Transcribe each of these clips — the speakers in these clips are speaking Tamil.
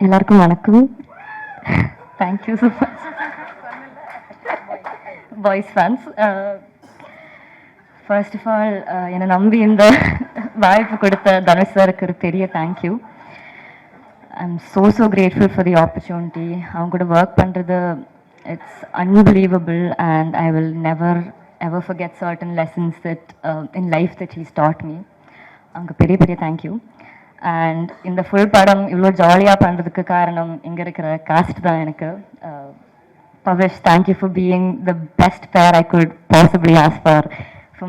எல்லாருக்கும் வணக்கம். Thank you so much boys fans. First of all என்னை நம்பி இந்த வாய்ப்பு கொடுத்த தனுஷ் சாருக்கு ஒரு பெரிய thank you. I am so grateful for the opportunity. அவங்க கூட ஒர்க் பண்ணுறது it's unbelievable and I will never ever forget certain lessons that in life that he's taught me. அவங்க பெரிய தேங்க்யூ. அண்ட் இந்த ஃபுல் படம் இவ்வளோ ஜாலியாக பண்ணுறதுக்கு காரணம் இங்கே இருக்கிற காஸ்ட் தான் எனக்கு. Pavish, thank you for being the best pair I could possibly ask for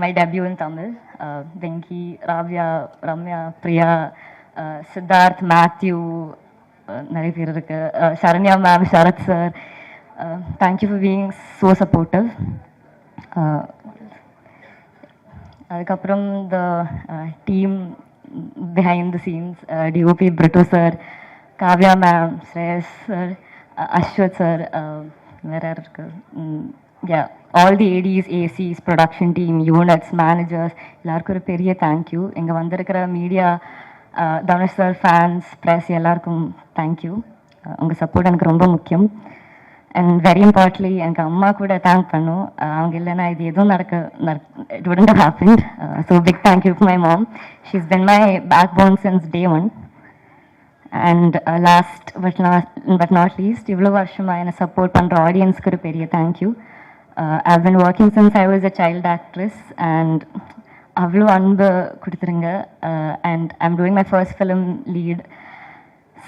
my debut in Tamil. Venky, Ravya, Ramya, Priya, Siddharth, Matthew, நிறைய பேர் இருக்கு, Saranya ma'am, Sarath sir, thank you for being so supportive. அதுக்கப்புறம் the team behind the scenes, DOP Brito sir, Kavya ma'am, Shreyas sir, Ashwat sir, where are yeah, all the ADs, ACs, production team, units, managers, எல்லாருக்கும் ஒரு பெரிய தேங்க்யூ. இங்கே வந்திருக்கிற media, Dhanush sir, fans, press எல்லாருக்கும் தேங்க்யூ. உங்கள் சப்போர்ட் எனக்கு ரொம்ப முக்கியம். அண்ட் வெரி இம்பார்ட்டன்ட்லி எனக்கு அம்மா கூட தேங்க் பண்ணும். அவங்க இல்லைன்னா இது எதுவும் it wouldn't have happened. So big thank you to my mom. She's been my backbone since day one. And last but not least, இவ்வளோ வருஷமா என்னை சப்போர்ட் பண்ணுற ஆடியன்ஸ்க்கு ஒரு பெரிய thank you. I've been working since I was a child actress and அவ்வளோ அன்பு கொடுத்துருங்க. And I'm doing my first film lead.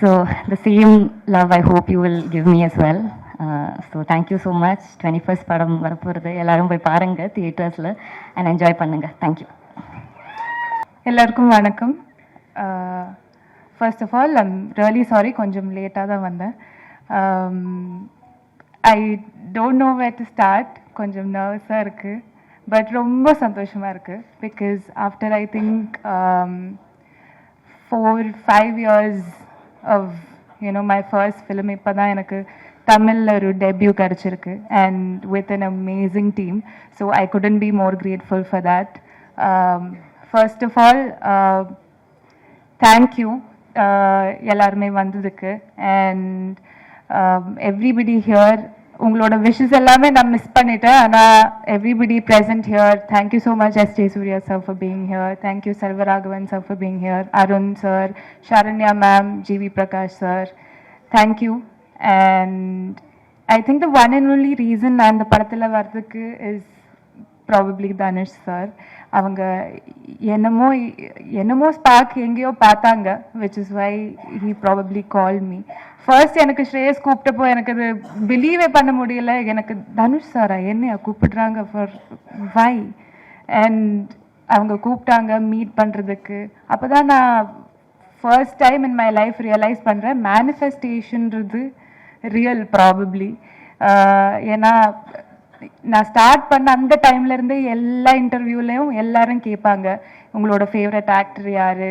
So the same love I hope you will give me as well. So thank you so much. 21st படம் வரப்போகிறது, எல்லோரும் போய் பாருங்கள் தியேட்டர்ஸில் அண்ட் என்ஜாய் பண்ணுங்கள். தேங்க்யூ. எல்லாருக்கும் வணக்கம். First of all I'm really sorry, கொஞ்சம் லேட்டாக தான் வந்தேன். I don't know where to start. கொஞ்சம் நர்வஸாக இருக்குது, பட் ரொம்ப சந்தோஷமாக இருக்குது. Because after I think 4-5 years of my first film இப்போ தான் எனக்கு தமிழில் ஒரு டெபியூ கிடச்சிருக்கு and with an amazing team. So I couldn't be more grateful for that. First of all thank you எல்லாருமே வந்ததுக்கு. அண்ட் எவ்ரிபடி ஹியர், உங்களோட விஷஸ் எல்லாமே நான் மிஸ் பண்ணிட்டேன். ஆனால் everybody present here, thank you so much S Jayasurya sir for being here. Thank you Selvaraghavan sir for being here. Arun sir, Saranya ma'am, G V Prakash sir, thank you. And I think the one and only reason நான் இந்த படத்தில் வர்றதுக்கு is probably தனுஷ் சார். அவங்க என்னமோ ஸ்பார்க் எங்கேயோ பார்த்தாங்க, which is why he probably called me. First எனக்கு ஸ்ரேயஸ் கூப்பிட்டப்போ எனக்கு அது பிலீவே பண்ண முடியல. எனக்கு தனுஷ் சாரா என்னையா கூப்பிடுறாங்க ஃபார் வை? அண்ட் அவங்க கூப்பிட்டாங்க மீட் பண்ணுறதுக்கு. அப்போ தான் நான் first time in my life realise பண்ணுறேன் மேனிஃபெஸ்டேஷன்றது ரியல் ப்ராபப்ளி. ஏன்னா நான் ஸ்டார்ட் பண்ண அந்த டைம்லேருந்து எல்லா இன்டர்வியூலையும் எல்லாரும் கேட்பாங்க, உங்களோட ஃபேவரட் ஆக்டர் யார்,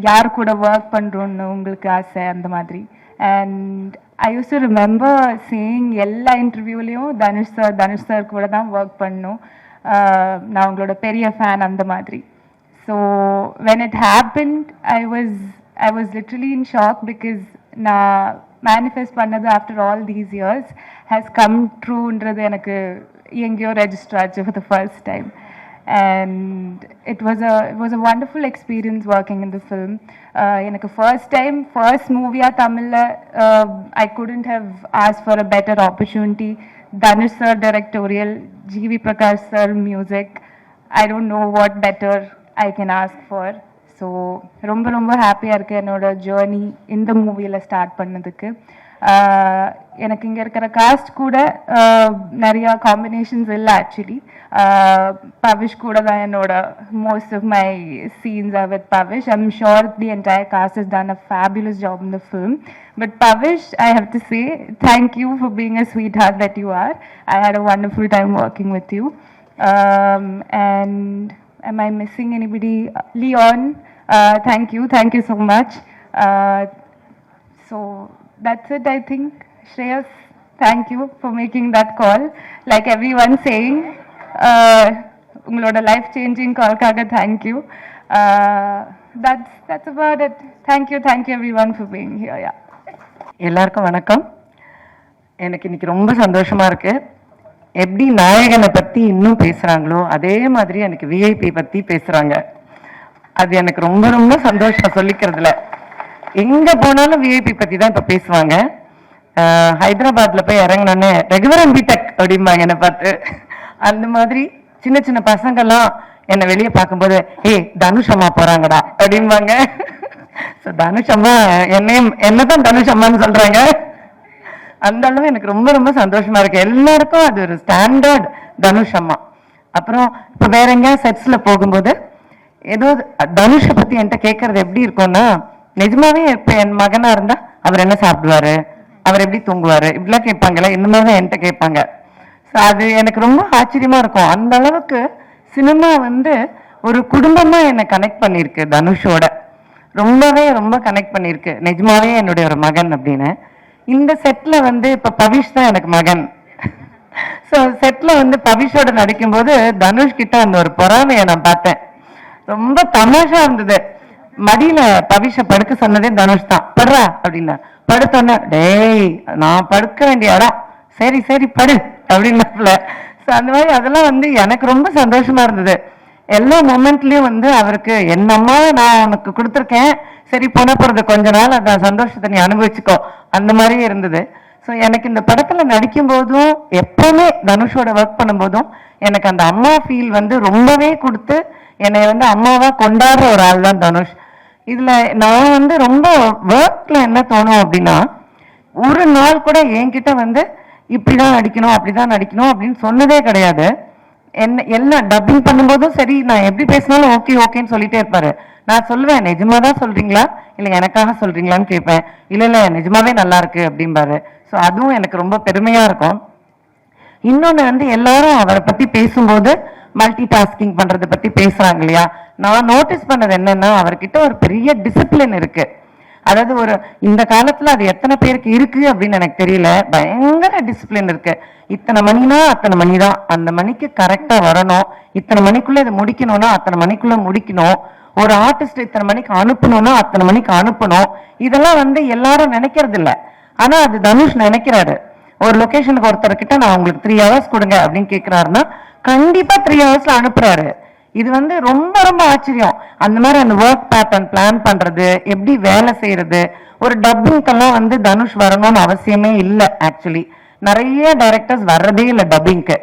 யார் கூட ஒர்க் பண்ணுறோன்னு உங்களுக்கு ஆசை, அந்த மாதிரி. And I use to remember saying எல்லா இன்டர்வியூலையும் தனுஷ் சார் கூட தான் ஒர்க் பண்ணணும், நான் உங்களோட பெரிய ஃபேன், அந்த மாதிரி. So when it happened, I was literally in shock because na manifest பண்ணது after all these years has come true ன்றது எனக்கு எங்கேயோ ரெஜிஸ்டர் ஆச்சு for the first time. And it was a wonderful experience working in the film. எனக்கு first movie தமிழ்ல I couldn't have asked for a better opportunity. Dhanush sir directorial, GV Prakash sir music, I don't know what better I can ask for. So ரொம்ப ஹாப்பியாக இருக்குது என்னோட ஜேர்னி இந்த மூவியில் ஸ்டார்ட் பண்ணதுக்கு. எனக்கு இங்கே இருக்கிற காஸ்ட் கூட நிறையா காம்பினேஷன்ஸ் இல்லை ஆக்சுவலி. பவிஷ் கூட தான் என்னோட most of my scenes are with Pavish. I am sure the entire cast is done a fabulous job in the film. But Pavish, I have to say thank you for being a sweetheart that you are. I had a wonderful time working with you. And am I missing anybody? Leon, thank you so much. So that's it, I think. Shreyas, thank you for making that call. Like everyone saying, உங்களோட life changing call காக thank you. that's about it. Thank you everyone for being here. Yeah. எல்லாருக்கும் வணக்கம். எனக்கு இன்னைக்கு ரொம்ப சந்தோஷமா இருக்கு. எப்படி நாயகனை பத்தி இன்னும் பேசுறாங்களோ அதே மாதிரி எனக்கு விஐபி பத்தி பேசுறாங்க. அது எனக்கு ரொம்ப ரொம்ப சந்தோஷம் சொல்லிக்கிறதுல. எங்க போனாலும் விஐபி பத்தி தான் இப்ப பேசுவாங்க. ஹைதராபாத்ல போய் இறங்கினோன்னே ரெகுலரன் பிடெக் அப்படிம்பாங்க என்னை பார்த்து. அந்த மாதிரி சின்ன சின்ன பசங்கள்லாம் என்னை வெளியே பார்க்கும்போது தனுஷ் அம்மா போறாங்கடா அப்படிம்பாங்க. தனுஷ் அம்மா என்னதான் தனுஷ் அம்மான்னு சொல்றாங்க. அந்த அளவு எனக்கு ரொம்ப ரொம்ப சந்தோஷமா இருக்கு. எல்லாருக்கும் அது ஒரு ஸ்டாண்டர்ட் தனுஷ் அம்மா. அப்புறம் இப்ப வேற எங்கேயா செட்ஸ்ல போகும்போது ஏதோ தனுஷை பத்தி என்கிட்ட கேட்கறது எப்படி இருக்கும்னா, நிஜமாவே இப்ப என் மகனா இருந்தா அவர் என்ன சாப்பிடுவாரு, அவர் எப்படி தூங்குவாரு, இப்படிலாம் கேட்பாங்கல்ல, இந்த மாதிரி என்கிட்ட கேட்பாங்க. அது எனக்கு ரொம்ப ஆச்சரியமா இருக்கும். அந்த அளவுக்கு சினிமா ஒரு குடும்பமா என்னை கனெக்ட் பண்ணிருக்கு தனுஷோட. ரொம்ப கனெக்ட் பண்ணிருக்கு. நிஜமாவே என்னுடைய ஒரு மகன் அப்படின்னு. இந்த செட்ல இப்ப பவிஷ் தான் எனக்கு மகன். ஸோ செட்ல பவிஷோட நடிக்கும் போது தனுஷ் கிட்ட அந்த ஒரு பொறாமையை நான் பார்த்தேன். ரொம்ப தமாஷா இருந்தது. மடியில பவிஷ படுக்க சொன்னதே தனுஷ் தான். படுறா அப்படின்னா படுத்தோன்ன டேய் நான் படுக்க வேண்டிய இடம், சரி சரி படு அப்படின்னால. ஸோ அந்த மாதிரி அதெல்லாம் எனக்கு ரொம்ப சந்தோஷமா இருந்தது. எல்லா மொமெண்ட்லயும் அவருக்கு என்னம்மா நான் உனக்கு கொடுத்துருக்கேன், சரி போன போறது கொஞ்ச நாள் அந்த சந்தோஷத்தை நீ அனுபவிச்சுக்கோ, அந்த மாதிரியே இருந்தது. ஸோ எனக்கு இந்த படத்துல நடிக்கும் போதும் எப்பவுமே தனுஷோட ஒர்க் பண்ணும் போதும் எனக்கு அந்த அம்மா ஃபீல் ரொம்பவே கொடுத்து என்னை அம்மாவா கொண்டாடுற ஒரு ஆள் தான் தனுஷ். இதுல நான் ரொம்ப ஒர்க்ல என்ன தோணும் அப்படின்னா, ஒரு நாள் கூட என்கிட்ட இப்படிதான் நடிக்கணும் அப்படிதான் நடிக்கணும் அப்படின்னு சொன்னதே கிடையாது. என்ன எல்லாம் டப்பிங் பண்ணும்போதும் சரி, நான் எப்படி பேசினாலும் ஓகே ஓகேன்னு சொல்லிட்டே இருப்பாரு. நான் சொல்லுவேன் நிஜமாதான் சொல்றீங்களா இல்ல எனக்காக சொல்றீங்களான்னு கேட்பேன். இல்ல நிஜமாவே நல்லா இருக்கு அப்படிம்பாரு. ஸோ அதுவும் எனக்கு ரொம்ப பெருமையா இருக்கும். இன்னொன்னு எல்லாரும் அவரை பத்தி பேசும்போது மல்டி டாஸ்கிங் பண்றதை பத்தி பேசுறாங்க இல்லையா, நான் நோட்டீஸ் பண்ணது என்னன்னா அவர்கிட்ட ஒரு பெரிய டிசிப்ளின் இருக்கு. அதாவது இந்த காலத்துல அது எத்தனை பேருக்கு இருக்கு அப்படின்னு எனக்கு தெரியல. பயங்கர டிசிப்ளின் இருக்கு. இத்தனை மணினா அத்தனை மணிதான், அந்த மணிக்கு கரெக்டா வரணும், இத்தனை மணிக்குள்ள இதை முடிக்கணும்னா அத்தனை மணிக்குள்ள முடிக்கணும், ஒரு ஆர்டிஸ்ட் இத்தனை மணிக்கு அனுப்பணும்னா அத்தனை மணிக்கு அனுப்பணும். இதெல்லாம் எல்லாரும் நினைக்கிறது இல்ல. ஆனா அது தனுஷ் நினைக்கிறாரு. ஒரு லொகேஷனுக்கு ஒருத்தர்கிட்ட நான் உங்களுக்கு 3 hours கொடுங்க அப்படின்னு கேட்கிறாருன்னா கண்டிப்பா 3 hours அனுப்புறாரு. இது ரொம்ப ரொம்ப ஆச்சரியம். அந்த மாதிரி அந்த ஒர்க் பேட்டர்ன் பிளான் பண்றது, எப்படி வேலை செய்யறது. ஒரு டப்பிங்கெல்லாம் தனுஷ் வரணும்னு அவசியமே இல்லை. ஆக்சுவலி நிறைய டைரக்டர்ஸ் வர்றதே இல்லை டப்பிங்க்கு.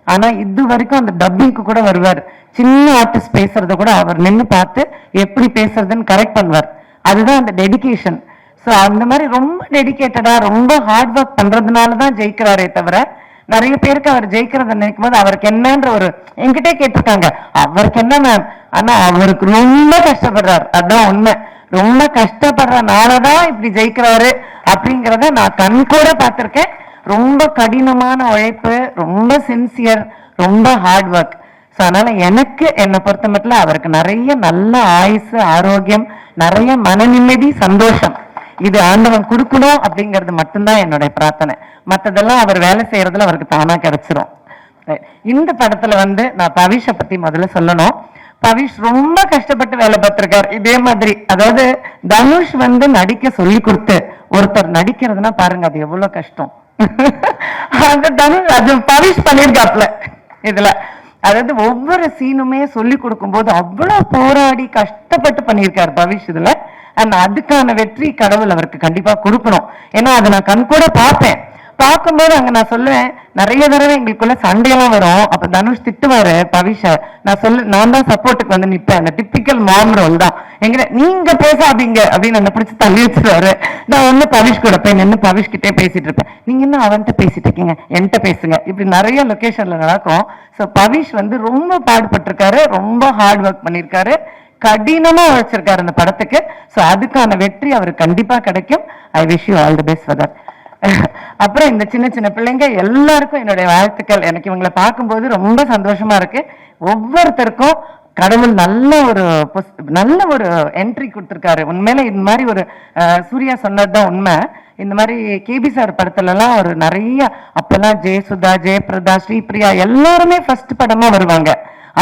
ஆனா இது வரைக்கும் அந்த டப்பிங்க்கு கூட வருவார். சின்ன ஆர்டிஸ்ட் பேசுறத கூட அவர் நின்று பார்த்து எப்படி பேசுறதுன்னு கரெக்ட் பண்ணுவார். அதுதான் அந்த டெடிகேஷன். ஸோ அந்த மாதிரி ரொம்ப டெடிகேட்டடா ரொம்ப ஹார்ட் ஒர்க் பண்றதுனாலதான் ஜெயிக்கிறாரே தவிர, நிறைய பேருக்கு அவர் ஜெயிக்கிறத நினைக்கும் போது அவருக்கு என்னன்ற ஒரு என்கிட்டே கேட்டிருக்காங்க அவருக்கு என்ன மேம், ஆனா அவருக்கு ரொம்ப கஷ்டப்படுறாரு. அதான் உண்மை. ரொம்ப கஷ்டப்படுறனாலதான் இப்படி ஜெயிக்கிறாரு அப்படிங்கிறத நான் கண் கூட பார்த்திருக்கேன். ரொம்ப கடினமான உழைப்பு, ரொம்ப சின்சியர், ரொம்ப ஹார்ட் ஒர்க். ஸோ அதனால எனக்கு என்னை பொறுத்த மட்டும் அவருக்கு நிறைய நல்ல ஆயுசு, ஆரோக்கியம், நிறைய மன நிம்மதி, சந்தோஷம் இது ஆண்டவன் கொடுக்கணும் அப்படிங்கிறது மட்டும்தான் என்னுடைய பிரார்த்தனை. மற்றதெல்லாம் அவர் வேலை செய்யறதுல அவருக்கு தானா கிடைச்சிரும். இந்த படத்துல நான் பவிஷை பத்தி முதல்ல சொல்லணும். பவிஷ் ரொம்ப கஷ்டப்பட்டு வேலை பார்த்திருக்காரு. இதே மாதிரி அதாவது தனுஷ் நடிக்க சொல்லி கொடுத்து ஒருத்தர் நடிக்கிறதுனா பாருங்க அது எவ்வளவு கஷ்டம். அந்த தனுஷ் அது பவிஷ் பண்ணிருக்காப்ல இதுல. அதாவது ஒவ்வொரு சீனுமே சொல்லி கொடுக்கும் போது அவ்வளவு போராடி கஷ்டப்பட்டு பண்ணியிருக்காரு பவிஷ் இதுல. அண்ட் அதுக்கான வெற்றி கடவுள் அவருக்கு கண்டிப்பா கொடுக்கணும். ஏன்னா அதை நான் கண் கூட பார்ப்பேன். பார்க்கும்போது அங்க நான் சொல்லுவேன், நிறைய தடவை எங்களுக்குள்ள சண்டையெல்லாம் வரும். அப்ப தனுஷ் திட்டுவாரு பவிஷ. நான் தான் சப்போர்ட்டுக்கு நிப்பேன். அந்த டிப்பிக்கல் மாம் ரோல் தான் எங்க, நீங்க பேசாதீங்க அப்படின்னு என்ன பிடிச்சி தள்ளி வச்சிருவாரு. நான் பவிஷ் கூட போய் நின்று பவிஷ் கிட்டே பேசிட்டு இருப்பேன். நீங்க என்ன அவன்கிட்ட பேசிட்டு இருக்கீங்க, என்கிட்ட பேசுங்க. இப்படி நிறைய லொகேஷன்ல நடக்கும். ஸோ பவிஷ் ரொம்ப பாடுபட்டிருக்காரு, ரொம்ப ஹார்ட் ஒர்க் பண்ணிருக்காரு, கடினமா உழைச்சிருக்காரு அந்த படத்துக்கு. ஸோ அதுக்கான வெற்றி அவருக்கு கண்டிப்பா கிடைக்கும். I wish you all the best for that. அப்புறம் இந்த சின்ன சின்ன பிள்ளைங்க எல்லாருக்கும் என்னுடைய வாழ்த்துக்கள். எனக்கு இவங்களை பார்க்கும்போது ரொம்ப சந்தோஷமா இருக்கு. ஒவ்வொருத்தருக்கும் கடவுள் நல்ல ஒரு என்ட்ரி கொடுத்துருக்காரு. உண்மையில இந்த மாதிரி ஒரு சூர்யா சொன்னதுதான் உண்மை. இந்த மாதிரி கேபி சார் படத்துலலாம் ஒரு நிறைய அப்பெல்லாம் ஜெயசுதா, ஜெயபிரதா, ஸ்ரீபிரியா எல்லாருமே ஃபர்ஸ்ட் படமா வருவாங்க.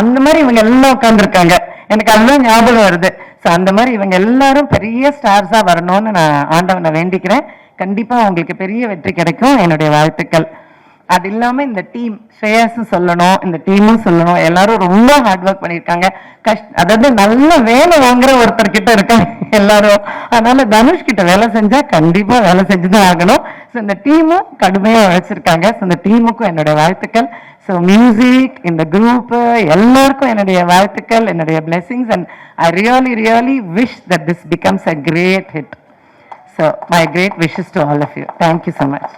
அந்த மாதிரி இவங்க எல்லாம் உட்காந்துருக்காங்க. எனக்கு அதுதான் ஞாபகம் வருது. ஸோ அந்த மாதிரி இவங்க எல்லாரும் பெரிய ஸ்டார்ஸா வரணும்னு நான் ஆண்டவனை வேண்டிக்கிறேன். கண்டிப்பா அவங்களுக்கு பெரிய வெற்றி கிடைக்கும். என்னுடைய வாழ்த்துக்கள். அது இல்லாம இந்த டீம் ஸ்ரேயாஸும் சொல்லணும், இந்த டீமும் சொல்லணும். எல்லாரும் ரொம்ப ஹார்ட் ஒர்க் பண்ணியிருக்காங்க. அதாவது நல்ல வேலை வாங்குற ஒருத்தர் கிட்ட இருக்காங்க எல்லாரும். அதனால தனுஷ் கிட்ட வேலை செஞ்சா கண்டிப்பா வேலை செஞ்சுதான் ஆகணும். ஸோ இந்த டீமும் கடுமையா உழைச்சிருக்காங்க. ஸோ இந்த டீமுக்கும் என்னுடைய வாழ்த்துக்கள். ஸோ மியூசிக், இந்த குரூப் எல்லாருக்கும் என்னுடைய வாழ்த்துக்கள், என்னுடைய blessings. And I really wish that this becomes a great hit. So my great wishes to all of you. Thank you so much.